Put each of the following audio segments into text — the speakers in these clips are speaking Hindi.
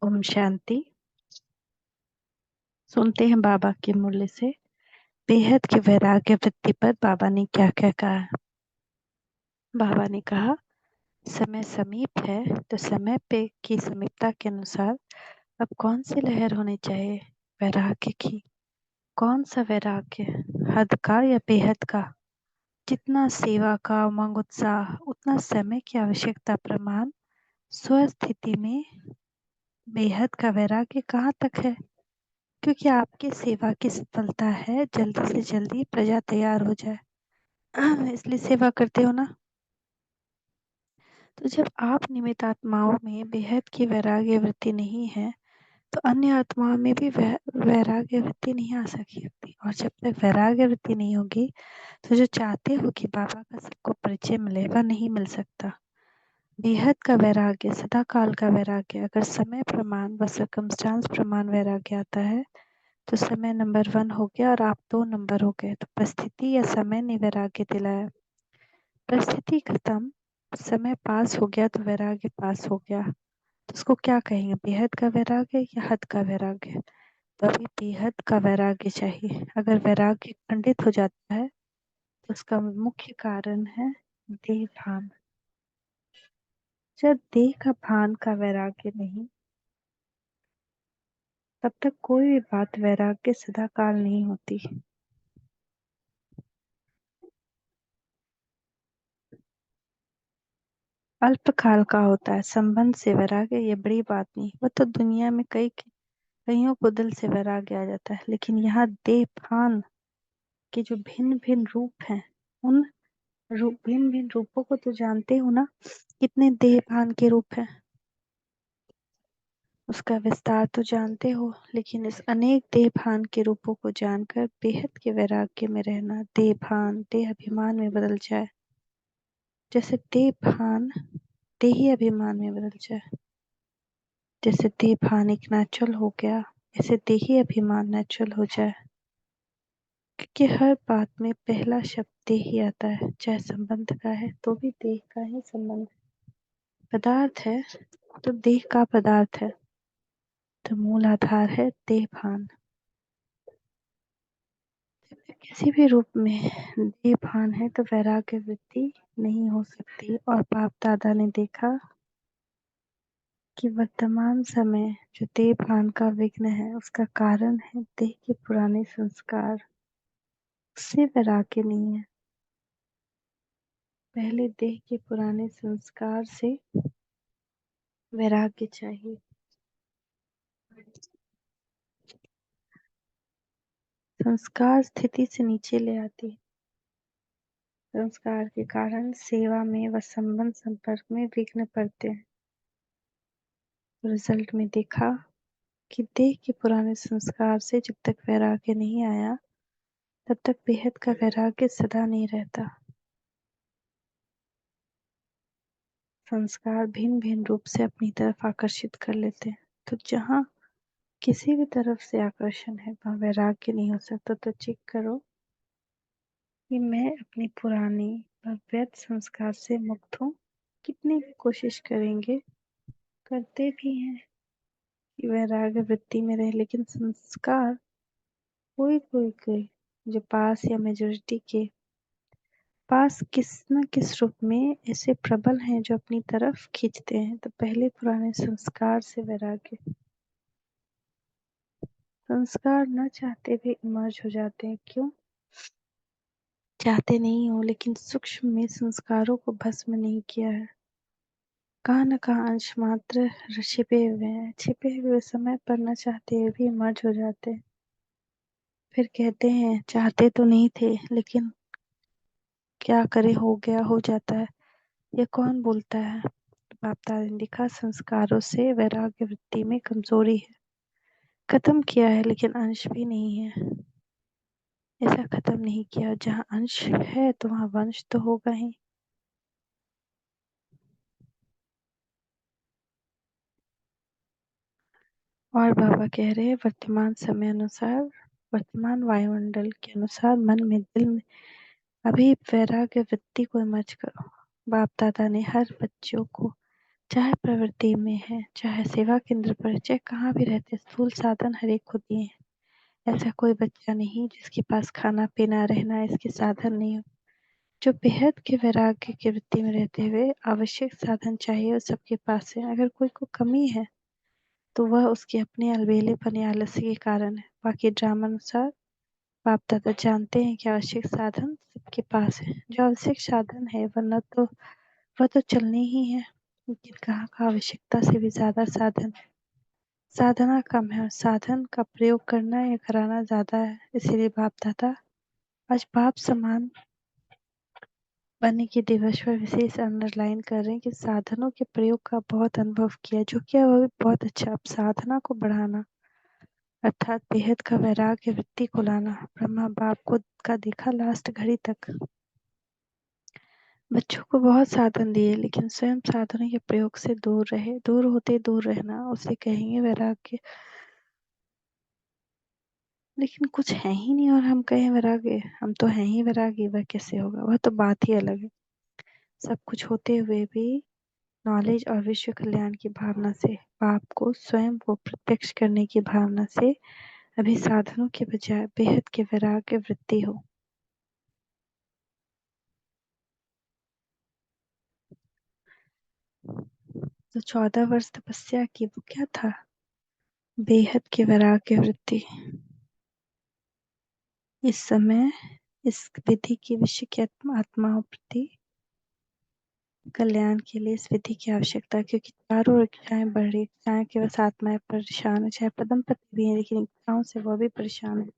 ओम शांति। सुनते हैं बाबा के मुरली से बेहद के वैराग्य वृत्ति पर बाबा ने क्या क्या कहा है। बाबा ने कहा, समय समीप है तो समय पे की समीपता के अनुसार अब कौन सी लहर होनी चाहिए वैराग्य की। कौन सा वैराग्य, हद का या बेहद का। जितना सेवा का उमंग उत्साह उतना समय की आवश्यकता प्रमाण स्वस्थिति में बेहद का वैराग्य कहाँ तक है। क्योंकि आपकी सेवा की सफलता है जल्दी से जल्दी प्रजा तैयार हो जाए, इसलिए सेवा करते हो ना। तो जब आप निमित्त आत्माओं में बेहद की वैराग्य वृत्ति नहीं है तो अन्य आत्माओं में भी वैराग्य वृत्ति नहीं आ सकती। और जब तक वैराग्य वृत्ति नहीं होगी तो जो चाहते हो कि बाबा का सबको परिचय मिले वह नहीं मिल सकता। बेहद का वैराग्य, सदा काल का वैराग्य, अगर समय प्रमाण व सर्कमस्टांस प्रमाण वैराग्य आता है तो समय नंबर 1 हो गया और आप 2 नंबर हो गए। तो परिस्थिति या समय ने वैराग्य दिलाया। परिस्थिति खत्म, समय पास हो गया तो वैराग्य पास हो गया। तो उसको क्या कहेंगे, बेहद का वैराग्य या हद का वैराग्य। तो अभी बेहद का वैराग्य चाहिए। अगर वैराग्य खंडित हो जाता है तो उसका मुख्य कारण है देह भान। जब देह का भान का वैराग्य नहीं, तब तक कोई भी बात वैराग्य सदा काल नहीं होती। अल्पकाल का होता है। संबंध से वैराग्य ये बड़ी बात नहीं, वो तो दुनिया में कईयों को दिल से वैराग्य आ जाता है। लेकिन यहाँ देह भान के जो भिन्न भिन्न रूप हैं, उन भिन्न भिन्न रूपों को तो जानते हो ना। कितने देह भान के रूप हैं उसका विस्तार तो जानते हो। लेकिन इस अनेक देह भान के रूपों को जानकर बेहद के वैराग्य में रहना देह भान देह अभिमान में बदल जाए। जैसे देह भान देही अभिमान में बदल जाए। जैसे देह भान एक नेचुरल हो गया, ऐसे देही अभिमान नेचुरल हो जाए। क्योंकि हर बात में पहला शब्द देह ही आता है, चाहे संबंध का है तो भी देह का ही संबंध। पदार्थ है तो देह का पदार्थ है, तो मूल आधार है देह भान। किसी भी रूप में देह भान है तो वैराग्य वृत्ति नहीं हो सकती। और बाप दादा ने देखा कि वर्तमान समय जो देह भान का विघ्न है उसका कारण है देह के पुराने संस्कार। उससे वैराग्य नहीं है, पहले देह के पुराने संस्कार से वैराग्य चाहिए। संस्कार स्थिति से नीचे ले आती है। संस्कार के कारण सेवा में व संबंध संपर्क में विघ्न पड़ते हैं। रिजल्ट में देखा कि देह के पुराने संस्कार से जब तक वैराग्य नहीं आया तब तक बेहद का वैराग्य सदा नहीं रहता। संस्कार भिन्न भिन्न रूप से अपनी तरफ आकर्षित कर लेते हैं। तो जहाँ किसी भी तरफ से आकर्षण है वहाँ वैराग्य नहीं हो सकता। तो चेक करो कि मैं अपनी पुरानी व व्यर्थ संस्कार से मुक्त हूँ। कितनी भी कोशिश करेंगे, करते भी हैं कि वैराग्य वृत्ति में रहे, लेकिन संस्कार कोई जो पास या मेजोरिटी के पास किस न किस रूप में ऐसे प्रबल हैं जो अपनी तरफ खींचते हैं। तो पहले पुराने संस्कार से वैराग्य। संस्कार न चाहते भी इमर्ज हो जाते हैं। क्यों चाहते नहीं हो, लेकिन सूक्ष्म में संस्कारों को भस्म नहीं किया है। कहाँ न कहाँ अंश मात्र छिपे हुए हैं। छिपे हुए समय पर न चाहते हुए भी इमर्ज हो जाते हैं। फिर कहते हैं चाहते तो नहीं थे, लेकिन क्या करे, हो गया, हो जाता है। ये कौन बोलता है। बाप दादा ने लिखा, संस्कारों से वैराग्य वृत्ति में कमजोरी है। खत्म किया है लेकिन अंश भी नहीं है। ऐसा खत्म नहीं किया, जहाँ अंश है तो वहाँ वंश तो होगा ही। और बाबा कह रहे हैं वर्तमान समय अनुसार, वर्तमान वायुमंडल के अनुसार मन में दिल में अभी वैराग्य वृत्ति को इमर्ज करो। बाप दादा ने हर बच्चों को चाहे प्रवृत्ति में है, चाहे सेवा केंद्र पर, चाहे कहाँ भी रहते, स्थूल साधन हर एक को दिए हैं। ऐसा कोई बच्चा नहीं जिसके पास खाना पीना रहना इसके साधन नहीं हो। जो बेहद के वैराग्य की वृत्ति में रहते हुए आवश्यक साधन चाहिए वो सबके पास है। अगर कोई को कमी है तो वह उसके अपने अलबेलेपन या आलस्य के कारण है। बाकी ड्रामा अनुसार बाप दादा जानते हैं कि आवश्यक साधन सबके पास है। जो आवश्यक साधन है वह तो चलनी ही है, लेकिन कहाँ का आवश्यकता से भी ज्यादा साधन है। साधना कम है और साधन का प्रयोग करना या कराना ज्यादा है। इसीलिए बाप दादा आज बाप समान बनने के दिवस पर विशेष अंडरलाइन कर रहे हैं कि साधनों के प्रयोग का बहुत अनुभव किया, जो किया वह भी बहुत अच्छा। अब साधना को बढ़ाना अर्थात बेहद का वैराग्य वृत्ति को लाना। ब्रह्मा बाप को का देखा लास्ट घड़ी तक बच्चों को बहुत साधन दिए, लेकिन स्वयं साधनों के प्रयोग से दूर रहे। दूर होते दूर रहना उसे कहेंगे वैराग्य। लेकिन कुछ है ही नहीं और हम कहें वैराग्य, हम तो हैं ही वैरागी, वह कैसे होगा? वह तो बात ही अलग है। सब कुछ होते हुए भी नॉलेज और विश्व कल्याण की भावना से, बाप को स्वयं को प्रत्यक्ष करने की भावना से अभी साधनों के बजाय बेहद के वैराग्य वृत्ति हो। तो 14 वर्ष तपस्या की वो क्या था? बेहद के वैराग्य वृत्ति। इस समय इस विधि की विश्व की आत्माओं प्रति कल्याण के लिए इस विधि की आवश्यकता है, क्योंकि चारों इच्छाएं बढ़ रही, इच्छाएं के बस आत्माएं परेशान है। चाहे पदम पति भी है लेकिन इच्छाओं से वह भी परेशान है।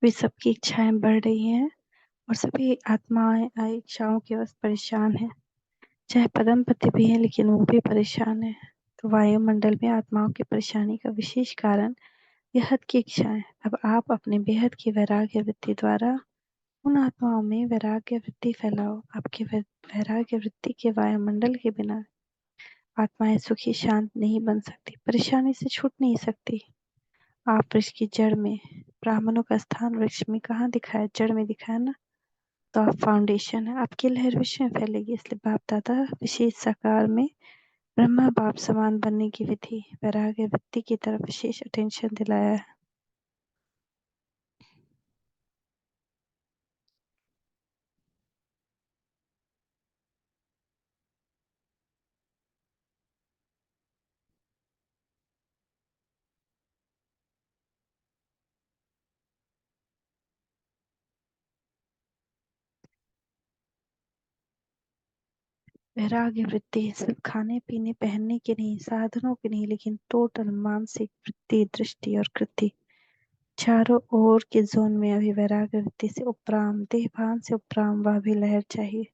वे सबकी इच्छाएं बढ़ रही हैं और सभी आत्माएं इच्छाओं के बस परेशान है। चाहे पदम पति भी है लेकिन वो भी परेशान है। तो वायुमंडल में आत्माओं की परेशानी का विशेष कारण बेहद की इच्छा है। अब आप अपने बेहद की वैराग्य वृत्ति द्वारा उन आत्माओं में वैराग्य वृत्ति फैलाओ। आपके वैराग्य वृत्ति के वायुमंडल के बिना आत्माएं सुखी शांत नहीं बन सकती, परेशानी से छूट नहीं सकती। आप वृक्ष की जड़ में, ब्राह्मणों का स्थान वृक्ष में कहाँ दिखाया? जड़ में दिखाया ना। तो आप फाउंडेशन है, आपकी लहर विश्व में फैलेगी। इसलिए बाप दादा विशेष साकार में ब्रह्मा बाप समान बनने की विधि वैराग्य वृत्ति की तरफ विशेष अटेंशन दिलाया है। वैराग्य वृत्ति सिर्फ खाने पीने पहनने की नहीं, साधनों की नहीं, लेकिन टोटल मानसिक वृत्ति दृष्टि और कृति चारों ओर के जोन में अभी वैराग्य वृत्ति से उपराम, देहभान से उपराम वह भी लहर चाहिए।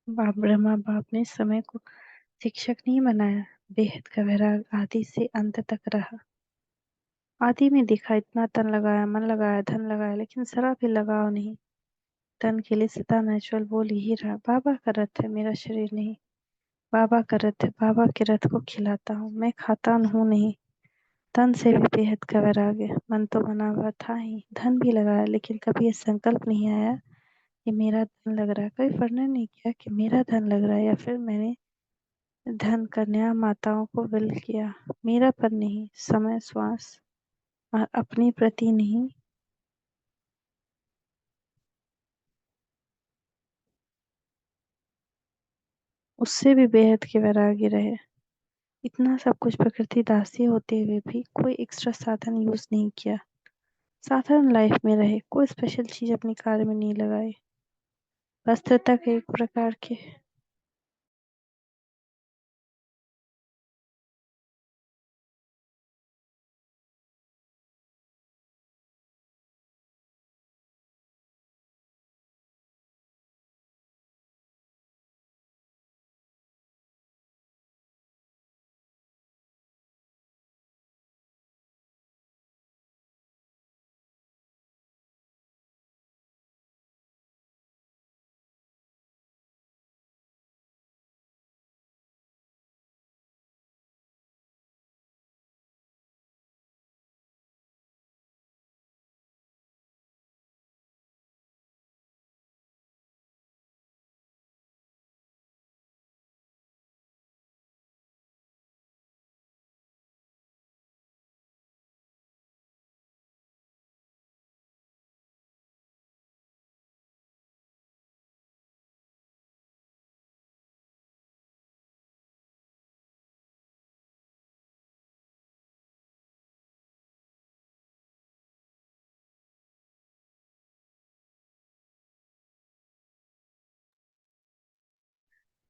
बाप ब्रह्मा बाप ने समय को शिक्षक नहीं बनाया। बेहद का वैराग आदि से अंत तक रहा। आदि में देखा इतना तन लगाया, मन लगाया, धन लगाया, लेकिन जरा भी लगाव नहीं। तन के लिए सदा नेचुरल बोल ही रहा, बाबा का रथ है मेरा शरीर नहीं। बाबा का रथ है, बाबा के रथ को खिलाता हूँ, मैं खाता हूँ नहीं। तन से भी बेहद का वैराग है। मन तो बना हुआ था ही, धन भी लगाया, लेकिन कभी ये संकल्प नहीं आया ये मेरा धन लग रहा है, कोई वर्णन नहीं किया कि मेरा धन लग रहा है या फिर मैंने धन कन्या माताओं को विल किया। मेरा पर नहीं, समय श्वास और अपनी प्रति नहीं, उससे भी बेहद के वैराग्य रहे। इतना सब कुछ प्रकृति दासी होते हुए भी कोई एक्स्ट्रा साधन यूज नहीं किया। साधारण लाइफ में रहे, कोई स्पेशल चीज अपने कार्य में नहीं लगाई। वस्त्र तक एक प्रकार के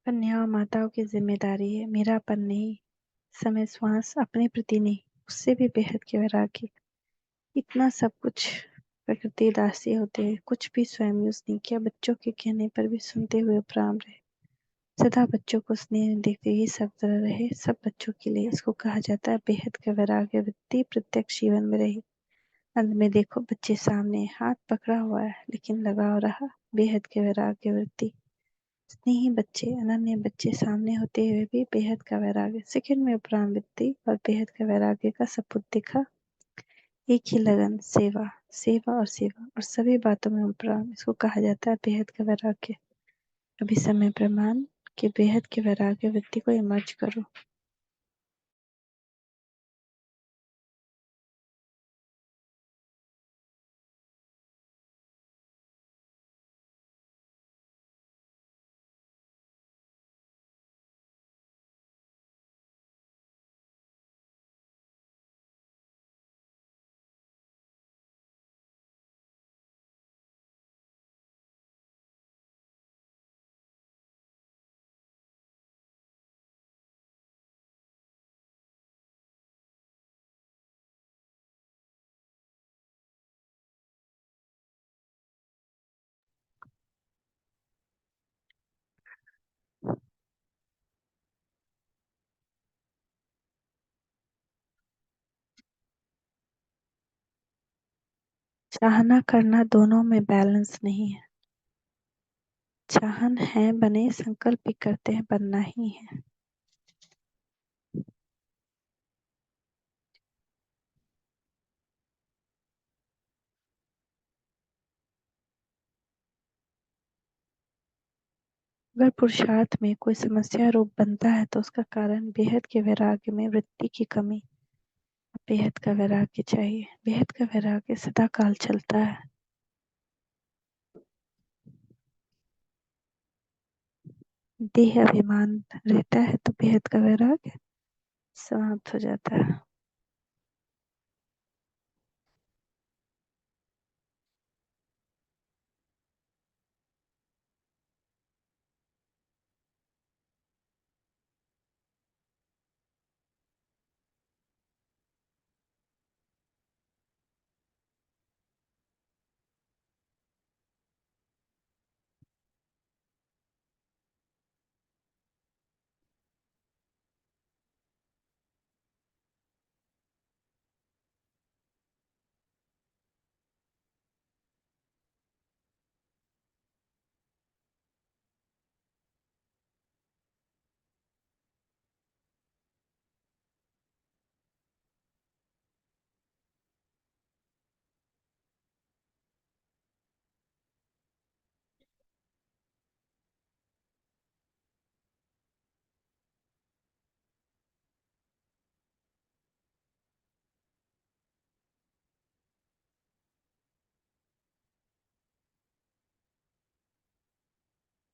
कन्या और माताओं की जिम्मेदारी है, मेरापन नहीं। समय श्वास अपने प्रति नहीं, उससे भी बेहद के वैराग्य। इतना सब कुछ प्रकृति दासी होते हैं, कुछ भी स्वयं यूज नहीं किया, बच्चों के कहने पर भी सुनते हुए उपराम रहे। सदा बच्चों को स्नेह देते ही सब तरह रहे, सब बच्चों के लिए। इसको कहा जाता है बेहद का वैराग्य वृत्ति प्रत्यक्ष जीवन में रही। अंत में देखो, बच्चे सामने, हाथ पकड़ा हुआ है लेकिन लगाव रहा। बेहद के वैराग्य वृत्ति। स्नेही बच्चे, अनन्य बच्चे सामने होते हुए भी बेहद का वैराग्य। सेकंड में उपराम वृत्ति और बेहद का वैराग्य का सपूत दिखा। एक ही लगन, सेवा, सेवा और सेवा और सभी बातों में उपराम। इसको कहा जाता है बेहद का वैराग्य। अभी समय प्रमाण के बेहद के वैराग्य वृत्ति को इमर्ज करो। चाहना करना दोनों में बैलेंस नहीं है। चाहन है बने, संकल्प भी करते हैं, बनना ही है। अगर पुरुषार्थ में कोई समस्या रूप बनता है तो उसका कारण बेहद के वैराग्य में वृत्ति की कमी। बेहद का वैराग्य चाहिए। बेहद का वैराग्य सदा काल चलता है। देह अभिमान रहता है तो बेहद का वैराग्य समाप्त हो जाता है।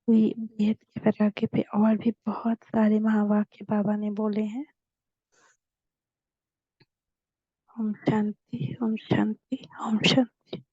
बेहद के वैराग्य पे और भी बहुत सारे महावाक्य बाबा ने बोले हैं। ओम शांति, ओम शांति, ओम शांति।